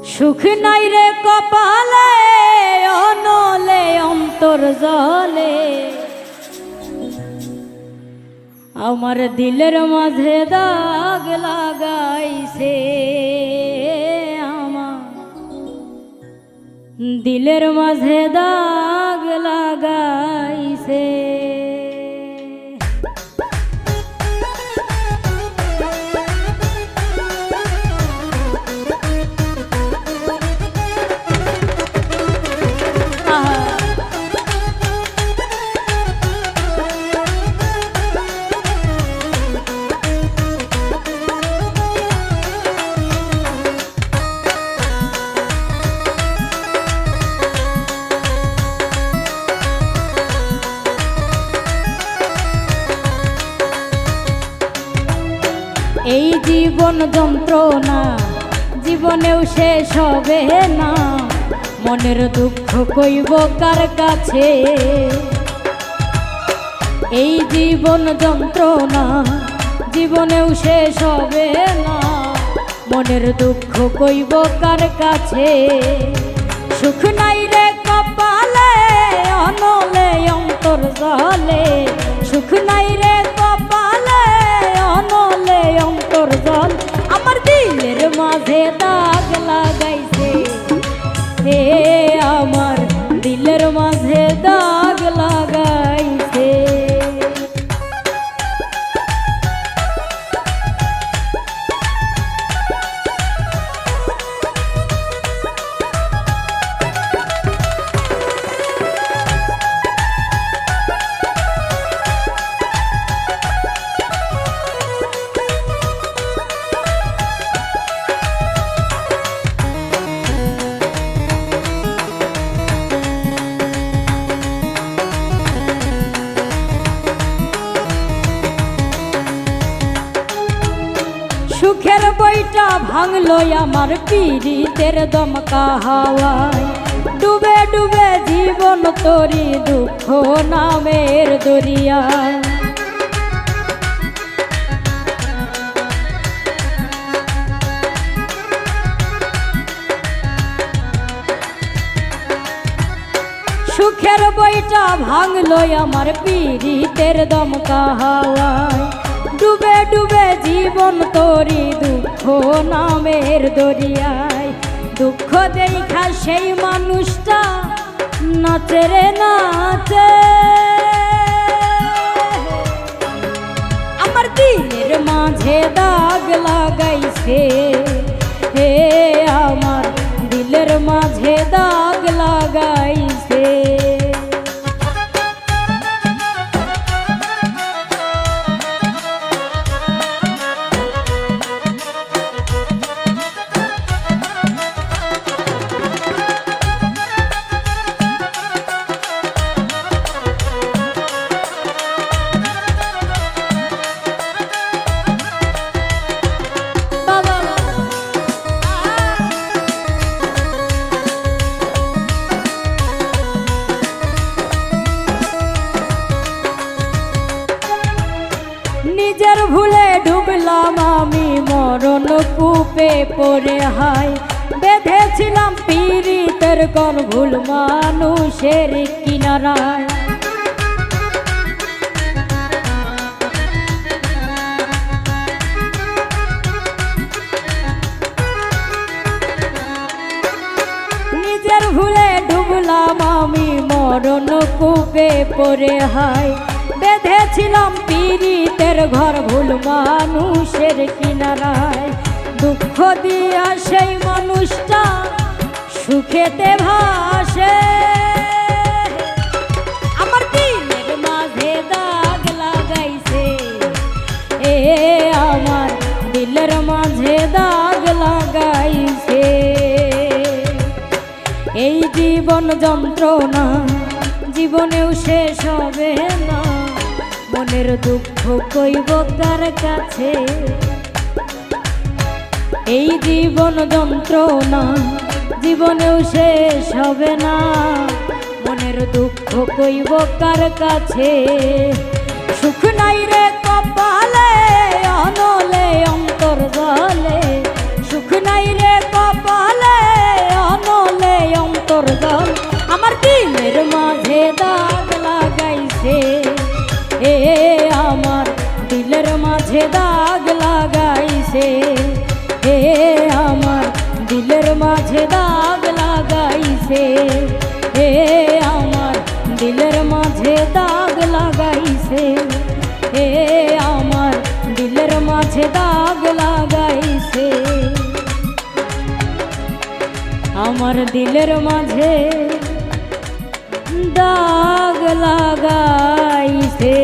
সুখ নাই রে কপালে অনলে অন্তর জলে আমার দিলের মাঝে দাগ লাগাইছে আমার দিলের মাঝে দাগ লাগাইছে এই জীবন যন্ত্রণা জীবনেও শেষ হবে না মনের দুঃখ কইব কার কাছে এই জীবন যন্ত্রণা জীবনেও শেষ হবে না মনের দুঃখ কইব কার কাছে সুখ নাই রে কপালে অনলে অন্তর জলে সুখ নাই রে কপালে অনলে অন্তর জল আমার দিলের মাঝে দাগ লাগাইছে হে আমার দিলের মাঝে দাগ লাগাইছে সুখের বইটা ভাঙলো আমার পীড়িতের দমকা হাওয়ায় ডুবে ডুবে জীবন তরি দুঃখ নামের দরিয়ায় সুখের বইটা ভাঙলো আমার পীড়িতের দমকা হাওয়ায় ডুবে ডুবে জীবন তরি দুঃখ নামের দরিয়ায় দুঃখ দেখা সেই মানুষটা নাচে রে নাচে আমার দিলের মাঝে দাগ লাগাইছে হে আমার দিলের মাঝে দাগ লাগাইছে নিজের ভুলে ডুবলাম আমি মরণ কূপে পড়ে হাই বেঁধেছিলাম পীড়িতের কোন ভুল মানুষের কিনারায় নিজের ভুলে ডুবলাম আমি মরণ কূপে পড়ে হাই বেঁধেছিলাম পীড়িতের ঘর ভুল মানুষের কিনারায় দুঃখ দিয়া সেই মানুষটা সুখেতে ভাসে আমার দিলের মাঝে দাগ লাগাইছে এ আমার দিলের মাঝে দাগ লাগাইছে এই জীবন যন্ত্রণা জীবনেও শেষ হবে না মনের দুঃখ কইব কার কাছে এই জীবন যন্ত্রণা জীবনেও শেষ হবে না মনের দুঃখ কইব কার কাছে সুখ নাই রে কপালে অনলে অন্তর জলে সুখ নাই রে কপালে অন্তর্জল আমার দিলের মাঝে দাগ লাগাইছে এ আমার দিলের মাঝে দাগ লাগাইছে এ আমার দিলের মাঝে দাগ লাগাইছে এ আমার দিলের মাঝে দাগ লাগাইছে এ আমার দিলের মাঝে দাগ লাগাইছে আমার দিলের মাঝে দাগ লাগাইছে।